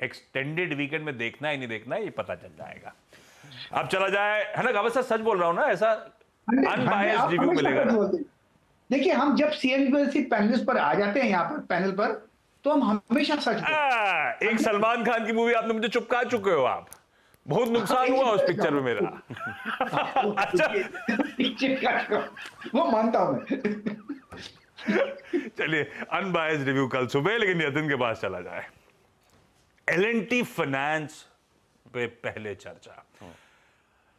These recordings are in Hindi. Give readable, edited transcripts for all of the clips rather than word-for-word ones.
एक्सटेंडेड वीकेंड में देखना है नहीं देखना है ये पता चल जाएगा। अब चला जाए, है ना गावत साहब, सच बोल रहा हूं ना, ऐसा अनबायस्ड आप रिव्यू हमेशा मिलेगा सच ना। बोलते हैं। देखिए, हम जब सीएनबीसी पैनलिस्ट पर आ जाते हैं यहाँ पर पैनल पर, तो हम हमेशा सच बोलते एक हैं। सलमान खान की मूवी आपने मुझे चुपका चुके हो आप, बहुत नुकसान एक हुआ चीज उस कहना पिक्चर में चाहूंगा, मेरा। अच्छा, वो मानता हूं मैं। चलिए अनबायस्ड रिव्यू कल सुबह, लेकिन यतिन के पास चला जाए। एल&टी फाइनेंस पे पहले चर्चा,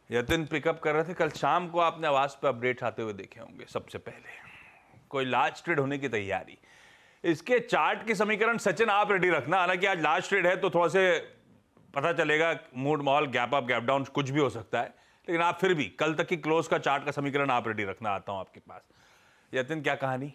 यतिन पिकअप कर रहे थे कल शाम को, आपने आवाज पे अपडेट आते हुए देखे होंगे। सबसे पहले कोई लार्ज ट्रेड होने की तैयारी, इसके चार्ट के समीकरण सचिन आप रेडी रखना, हालांकि आज लार्ज ट्रेड है तो थोड़ा से पता चलेगा मूड माहौल, गैप अप गैप डाउन कुछ भी हो सकता है, लेकिन आप फिर भी कल तक की क्लोज का चार्ट का समीकरण आप रेडी रखना। आता हूं आपके पास। यतिन क्या कहानी?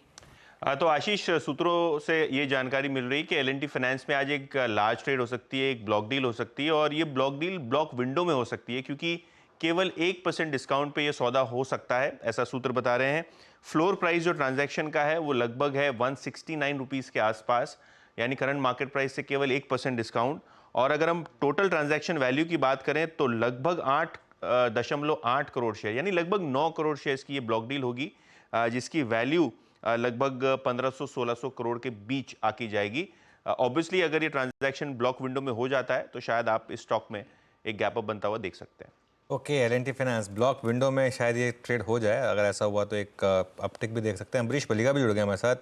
तो आशीष, सूत्रों से ये जानकारी मिल रही है कि एल&टी फाइनेंस में आज एक लार्ज ट्रेड हो सकती है, एक ब्लॉक डील हो सकती है, और ये ब्लॉक डील ब्लॉक विंडो में हो सकती है क्योंकि केवल 1% डिस्काउंट पे ये सौदा हो सकता है, ऐसा सूत्र बता रहे हैं। फ्लोर प्राइस जो ट्रांजैक्शन का है वो लगभग है 169 रुपीज़ के आसपास, यानी करंट मार्केट प्राइस से केवल 1% डिस्काउंट। और अगर हम टोटल ट्रांजैक्शन वैल्यू की बात करें तो लगभग 8.8 करोड़ शेयर, यानी लगभग 9 करोड़ शेयर्स की ये ब्लॉक डील होगी, जिसकी वैल्यू लगभग 1500-1600 करोड़ के बीच आकी जाएगी। ऑब्वियसली अगर ये ट्रांजैक्शन ब्लॉक विंडो में हो जाता है तो शायद आप इस स्टॉक में एक गैप अप बनता हुआ देख सकते हैं। Okay, L&T finance block window में शायद ये ट्रेड हो जाए। अगर ऐसा हुआ तो एक अपटिक भी देख सकते हैं। अमरीश बलिगा भी जुड़ गए हमारे साथ।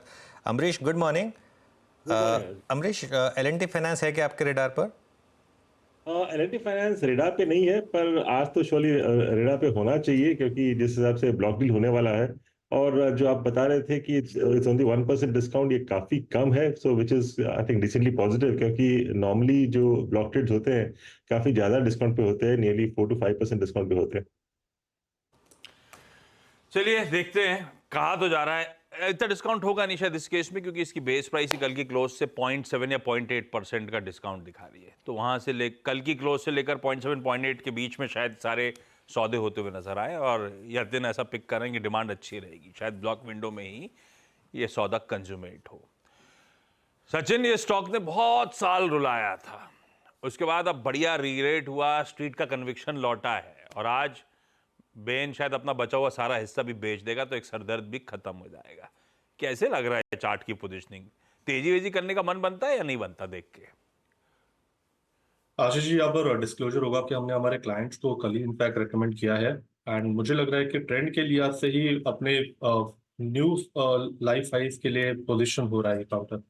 Amrish, good morning. Amrish, L&T finance है क्या आपके रेडार पर? एल&टी फाइनेंस रेडा पे नहीं है, पर आज तो श्योरली रेडा पे होना चाहिए, क्योंकि जिस हिसाब से ब्लॉक डील होने वाला है, और जो आप बता रहे थे कि इट्स ओनली 1% डिस्काउंट, ये काफी कम है। So which is I think decently positive, क्योंकि नॉर्मली जो ब्लॉक ट्रेड्स होते हैं काफी ज्यादा डिस्काउंट पे होते हैं, नियरली 4 to 5% डिस्काउंट पे होते हैं। चलिए देखते हैं, कहा तो जा रहा है इतना डिस्काउंट होगा नहीं शायद इस केस में, क्योंकि इसकी बेस प्राइस ही कल की क्लोज से 0.7 या 0.8% का डिस्काउंट दिखा रही है, तो वहां से कल की क्लोज से लेकर 0.7 0.8 के बीच में शायद सारे सौदे होते हुए नजर आए, और यतिन ऐसा पिक करें कि डिमांड अच्छी रहेगी, शायद ब्लॉक विंडो में ही ये सौदा कंज्यूमेट हो। सचिन, ये स्टॉक ने बहुत साल रुलाया था, उसके बाद अब बढ़िया रीरेट हुआ, स्ट्रीट का कन्विक्शन लौटा है, और आज बेन शायद अपना बचा हुआ सारा हिस्सा भी बेच देगा, तो एक सरदर्द भी खत्म हो जाएगा। कैसे लग रहा है चार्ट की पोजीशनिंग? तेजी वेजी करने का मन बनता है या नहीं बनता देख के? आशीष जी, अब डिस्क्लोजर होगा कि हमने हमारे क्लाइंट्स को कल ही इनफैक्ट रेकमेंड किया है, एंड मुझे लग रहा है कि ट्रेंड के लिहाज से ही अपने न्यू लाइफ हाइस के लिए पोजीशन हो रहा है काउंटर।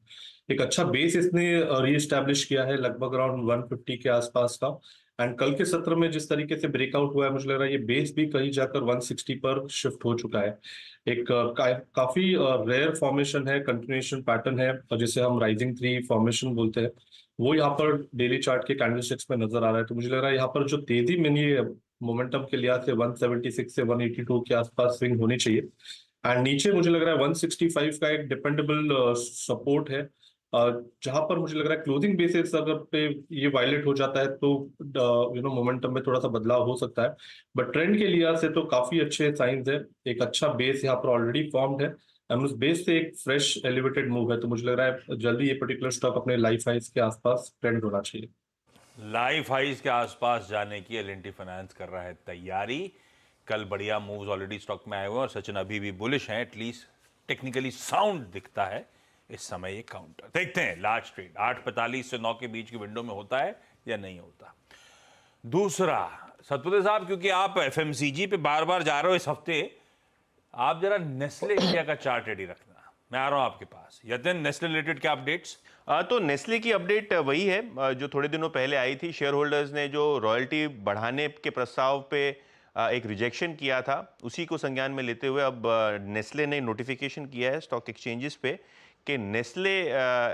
एक अच्छा बेस इसने रीएस्टैब्लिश किया है लगभग अराउंड 150 के आसपास का, एंड कल के सत्र में जिस तरीके से ब्रेकआउट हुआ है, मुझे लग रहा है ये बेस भी कहीं जाकर 160 पर शिफ्ट हो चुका है। एक काफी रेयर फॉर्मेशन है, कंटिन्यूएशन पैटर्न है, और जिसे हम राइजिंग थ्री फॉर्मेशन बोलते हैं, वो यहाँ पर डेली चार्ट के कैंडलस्टिक्स में नजर आ रहा है। तो मुझे लग रहा है यहाँ पर जो तेजी मिली है मोमेंटम के लिहाज से 176 से 182 के आसपास स्विंग होनी चाहिए, एंड नीचे मुझे लग रहा है 165 का एक डिपेंडेबल सपोर्ट है, जहां पर मुझे लग रहा है क्लोजिंग बेसिस अगर पे ये वायलेट हो जाता है तो मोमेंटम में थोड़ा सा बदलाव हो सकता है, बट ट्रेंड के लिहाज से तो काफी अच्छे साइंस है। एक अच्छा बेस यहाँ पर ऑलरेडी फॉर्म्ड है, एंड उस बेस से एक फ्रेश एलिवेटेड मूव है, तो मुझे लग रहा है जल्दी ये पर्टिकुलर स्टॉक अपने लाइफ हाइस के आसपास ट्रेंड होना चाहिए। लाइफ हाइस के आसपास जाने की एल&टी फाइनेंस कर रहा है तैयारी। कल बढ़िया मूव्स ऑलरेडी स्टॉक में आए हुए हैं, और सचिन अभी भी बुलिश हैं, एटलीस्ट टेक्निकली साउंड दिखता है इस समय ये काउंटर। देखते हैं लार्ज ट्रेड 8:45 से 9 के बीच की विंडो में होता है या नहीं होता। दूसरा, सतपुते साहब, क्योंकि आप एफएमसीजी पे बार बार जा रहे हो इस हफ्ते, आप जरा नेस्ले इंडिया का चार्ट रेडी रखना, मैं आ रहा हूं आपके पास। यतिन, नेस्ले रिलेटेड क्या अपडेट्स? तो नेस्ले की अपडेट वही है जो थोड़े दिनों पहले आई थी। शेयर होल्डर्स ने जो रॉयल्टी बढ़ाने के प्रस्ताव पे एक रिजेक्शन किया था, उसी को संज्ञान में लेते हुए अब नेस्ले ने नोटिफिकेशन किया है स्टॉक एक्सचेंजेस पे कि नेस्ले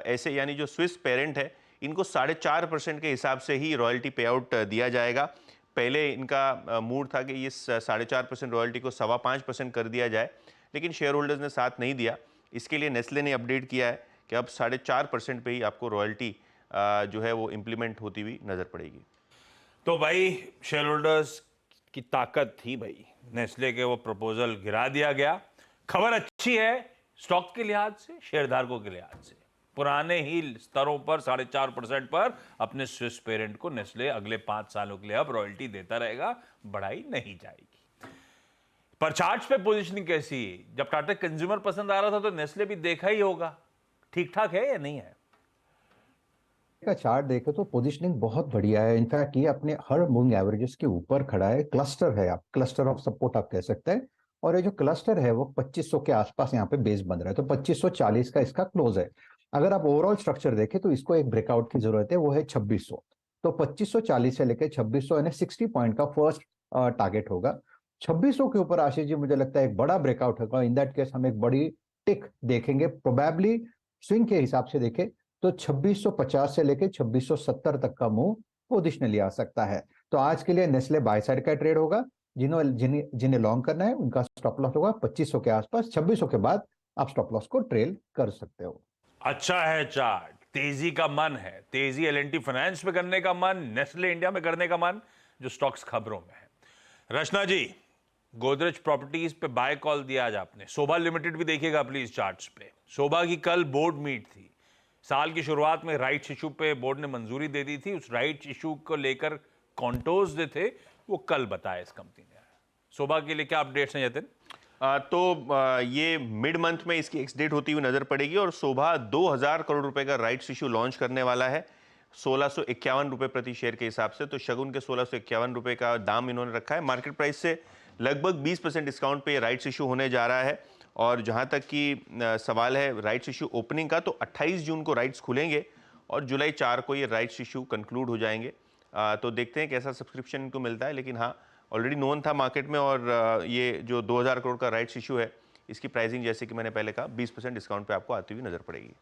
ऐसे, यानी जो स्विस पेरेंट है, इनको 4.5% के हिसाब से ही रॉयल्टी पे आउट दिया जाएगा। पहले इनका मूड था कि ये 4.5% रॉयल्टी को 5.25% कर दिया जाए, लेकिन शेयर होल्डर्स ने साथ नहीं दिया। इसके लिए नेस्ले ने अपडेट किया है कि अब 4.5% पे ही आपको रॉयल्टी जो है वो इम्प्लीमेंट होती हुई नजर पड़ेगी। तो भाई शेयर होल्डर्स की ताकत थी भाई, नेस्ले के वो प्रपोजल गिरा दिया गया। खबर अच्छी है स्टॉक के लिहाज से, शेयरधारकों के लिहाज से। पुराने ही स्तरों पर 4.5% पर अपने स्विस पेरेंट को नेस्ले अगले 5 सालों के लिए अब रॉयल्टी देता रहेगा, बढ़ाई नहीं जाएगी। पर चार्ट्स पे पोजीशनिंग कैसी है? जब टाटा कंज्यूमर पसंद आ रहा था तो नेस्ले भी देखा ही होगा, ठीक ठाक है या नहीं है? का चार्ट देखे तो पोजीशनिंग बहुत बढ़िया है। इनफैक्ट ये अपने हर मूविंग एवरेजेस के ऊपर खड़ा है। क्लस्टर है, आप क्लस्टर ऑफ सपोर्ट आप कह सकते हैं। और ये जो क्लस्टर है वो 2500 के आसपास यहाँ पे बेस बन रहा है, तो 2540 का इसका क्लोज है। अगर आप ओवरऑल स्ट्रक्चर देखें तो इसको एक ब्रेकआउट की जरूरत है, वो है 2600। तो 2540 से लेकर 2600 यानी 60 पॉइंट का फर्स्ट टारगेट होगा। 2600 के ऊपर आशीष जी मुझे लगता है एक बड़ा ब्रेकआउट होगा। इन दैट केस हम एक बड़ी टिक देखेंगे, प्रोबेबली स्विंग के हिसाब से देखें तो 2650 से लेके 2670 तक का मूव पोजिशनली आ सकता है। तो आज के लिए नेस्ले बाय साइड का ट्रेड होगा। जिन्हें लॉन्ग करना है उनका स्टॉप लॉस होगा 2500 के आसपास। 2600 के बाद आप स्टॉप लॉस को ट्रेल कर सकते हो। अच्छा है चार्ट, तेजी का मन है, तेजी एल&टी फाइनेंस में करने का मन, नेस्ले इंडिया में करने का मन, जो स्टॉक्स खबरों में है। रचना जी, गोदरेज प्रॉपर्टीज पे बाय कॉल दिया आज आपने। शोभा लिमिटेड भी देखिएगा प्लीज चार्ट्स पे। शोभा की कल बोर्ड मीट थी। साल की शुरुआत में राइट्स इशू पे बोर्ड ने मंजूरी दे दी थी। उस राइट्स इशू को लेकर कॉन्टोर्स जो थे वो कल बताए इस कंपनी ने। शोभा के लिए क्या अपडेट्स हैं यतिन? ये मिड मंथ में इसकी एक्स डेट होती हुई नजर पड़ेगी और शोभा 2000 करोड़ रुपए का राइट्स इशू लॉन्च करने वाला है 1651 रुपए प्रति शेयर के हिसाब से। तो शगुन के 1651 रुपए का दाम इन्होंने रखा है। मार्केट प्राइस से लगभग 20% डिस्काउंट पे राइट्स इशू होने जा रहा है। और जहां तक कि सवाल है राइट्स इशू ओपनिंग का, तो 28 जून को राइट्स खुलेंगे और जुलाई 4 को ये राइट्स इशू कंक्लूड हो जाएंगे। तो देखते हैं कैसा सब्सक्रिप्शन इनको मिलता है। लेकिन हाँ, ऑलरेडी नोन था मार्केट में। और ये जो 2000 करोड़ का राइट्स इशू है, इसकी प्राइसिंग जैसे कि मैंने पहले कहा 20% डिस्काउंट पे आपको आती हुई नजर पड़ेगी।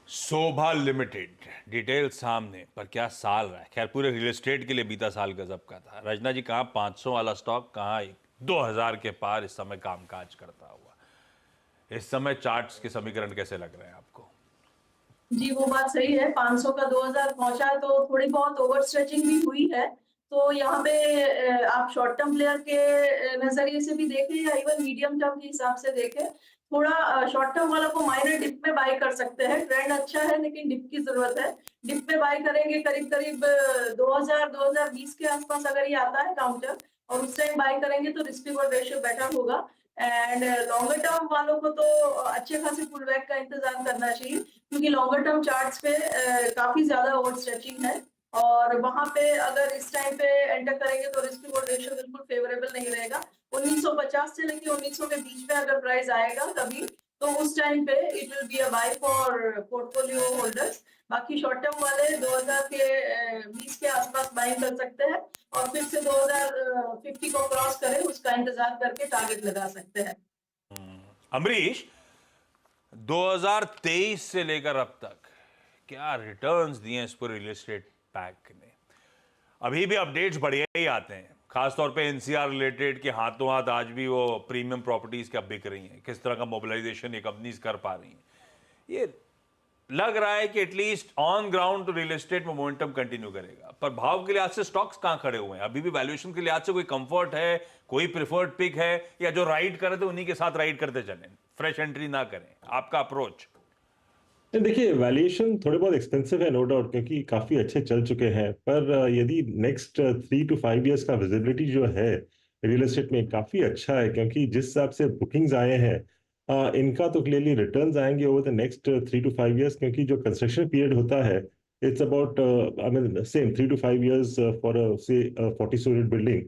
शोभा लिमिटेड डिटेल सामने, पर क्या साल रहा है। खैर, पूरे रियल एस्टेट के लिए बीता साल गजब का था। रचना जी, कहाँ 500 वाला स्टॉक, कहाँ 2000 के पार इस समय कामकाज करता हुआ। इस समय चार्ट्स के समीकरण कैसे लग रहे हैं आपको? जी, वो बात सही है। 500 का 2000 पहुंचा तो थोड़ी बहुत ओवर स्ट्रेचिंग भी हुई है। तो यहाँ पे आप शॉर्ट टर्म प्लेयर के नजरिए से भी देखें या इवन मीडियम टर्म के हिसाब से देखें, थोड़ा शॉर्ट टर्म वाला को माइनर डिप में बाय कर सकते हैं। ट्रेंड अच्छा है लेकिन डिप की जरूरत है। डिप में बाय करेंगे करीब करीब 2020 के आसपास अगर ये आता है काउंटर, और उस टाइम बाय करेंगे तो रिस्क रिवॉर्ड रेशियो बेटर होगा। एंड लॉन्गर टर्म वालों को तो अच्छे खासे पुल बैक का इंतजार करना चाहिए, क्योंकि लॉन्गर टर्म चार्ट्स पे काफी ज्यादा ओवर स्ट्रेचिंग है। और वहां पे अगर इस टाइम पे एंटर करेंगे तो रिस्क रिवॉर्ड रेशियो बिल्कुल फेवरेबल नहीं रहेगा। 1950 से लेके 1900 के बीच में अगर प्राइस आएगा कभी, तो उस टाइम पे it will be a buy for portfolio holders. बाकी शॉर्ट टर्म वाले 2020 के आसपास बाइंग कर सकते हैं और फिर से 2050 को क्रॉस करें उसका इंतजार करके टारगेट लगा सकते हैं। अमरीश, 2023 से लेकर अब तक क्या रिटर्न्स दिए इस पूरे रियल एस्टेट पैक ने? अभी भी अपडेट्स बढ़िया ही आते हैं, खासतौर पे एनसीआर रिलेटेड के हाथों हाथ आज भी वो प्रीमियम प्रॉपर्टीज क्या बिक रही हैं, किस तरह का मोबिलाइजेशन ये कंपनीज कर पा रही हैं। ये लग रहा है कि एटलीस्ट ऑन ग्राउंड तो रियल एस्टेट में मोमेंटम कंटिन्यू करेगा। पर भाव के लिहाज से स्टॉक्स कहां खड़े हुए हैं? अभी भी वैल्यूएशन के लिहाज से कोई कंफर्ट है, कोई प्रिफर्ड पिक है, या जो राइड करे तो उन्हीं के साथ राइड करते चलें, फ्रेश एंट्री ना करें? आपका अप्रोच? देखिए, वैल्यूएशन थोड़े बहुत एक्सपेंसिव है नो डाउट, क्योंकि काफी अच्छे चल चुके हैं। पर यदि नेक्स्ट 3 to 5 इयर्स का विजिबिलिटी जो है रियल एस्टेट में काफी अच्छा है, क्योंकि जिस हिसाब से बुकिंग्स आए हैं इनका तो क्लियरली रिटर्न्स आएंगे over the next 3 to 5 years, क्योंकि जो कंस्ट्रक्शन पीरियड होता है it's about I mean same 3 to 5 years for से 40 स्टोरी बिल्डिंग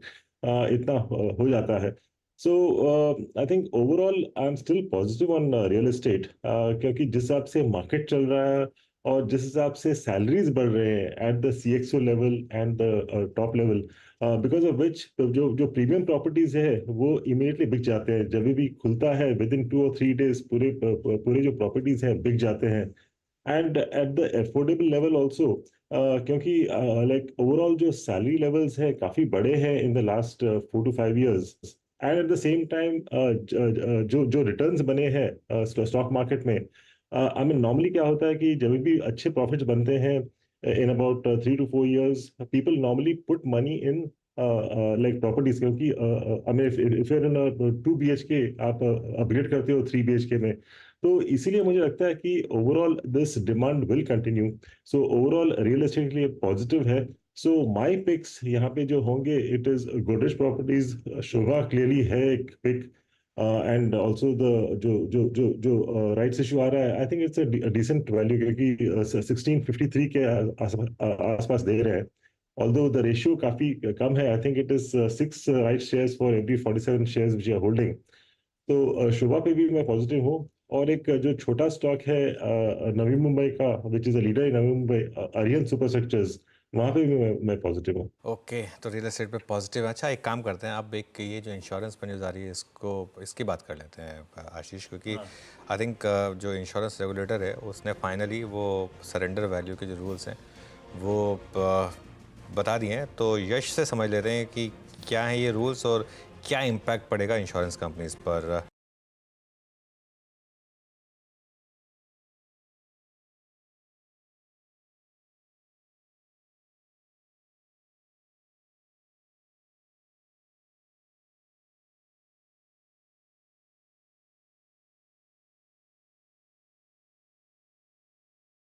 इतना हो जाता है। So I think overall I'm still positive on real estate, क्योंकि जिस हिसाब से मार्केट चल रहा है और जिस हिसाब से सैलरीज बढ़ रहे हैं at the CXO level and the top level, because of which जो प्रीमियम प्रॉपर्टीज है वो इमीडिएटली बिक जाते हैं। जब भी खुलता है विद इन 2 or 3 days पूरे जो प्रॉपर्टीज हैं बिक जाते हैं। And at the affordable level also, क्योंकि लाइक ओवरऑल जो सैलरी लेवल्स है काफी बड़े हैं in the last 4 to 5 years। And at the same time जो रिटर्न्स बने हैं स्टॉक मार्केट में, आई मीन नॉर्मली क्या होता है कि जब भी अच्छे प्रॉफिट्स बनते हैं in about 3 to 4 years, people normally put money in like properties, क्योंकि I mean if you're in 2 BHK आप अपग्रेड करते हो 3 BHK में, तो इसीलिए मुझे लगता है कि overall this demand will continue. So overall real estate के लिए पॉजिटिव है। सो माय पिक्स यहाँ पे जो होंगे, it is Godrej properties, Shobha clearly है एक पिक, एंड ऑल्सो द जो जो जो जो राइट्स इशू आ रहा है, I think it's a decent value, क्योंकि 1653 के आसपास दे रहे हैं। ऑल्दो द रेशियो काफी कम है, I think it is 6 right shares for every 47 shares which are holding. तो शुभा पे भी मैं पॉजिटिव हूँ। और एक जो छोटा स्टॉक है नवी मुंबई का, which is a leader in Navi Mumbai, Arihant superstructures, वहाँ पे भी मैं पॉजिटिव हूँ। ओके, तो रियल एस्टेट पे पॉजिटिव है। अच्छा, एक काम करते हैं, अब एक ये जो इंश्योरेंस पर न्यूज़ आ रही है इसकी बात कर लेते हैं आशीष, क्योंकि आई थिंक जो इंश्योरेंस रेगुलेटर है उसने फाइनली वो सरेंडर वैल्यू के जो रूल्स हैं वो बता दिए हैं। तो यश से समझ लेते हैं कि क्या है ये रूल्स और क्या इम्पैक्ट पड़ेगा इंश्योरेंस कंपनीज पर।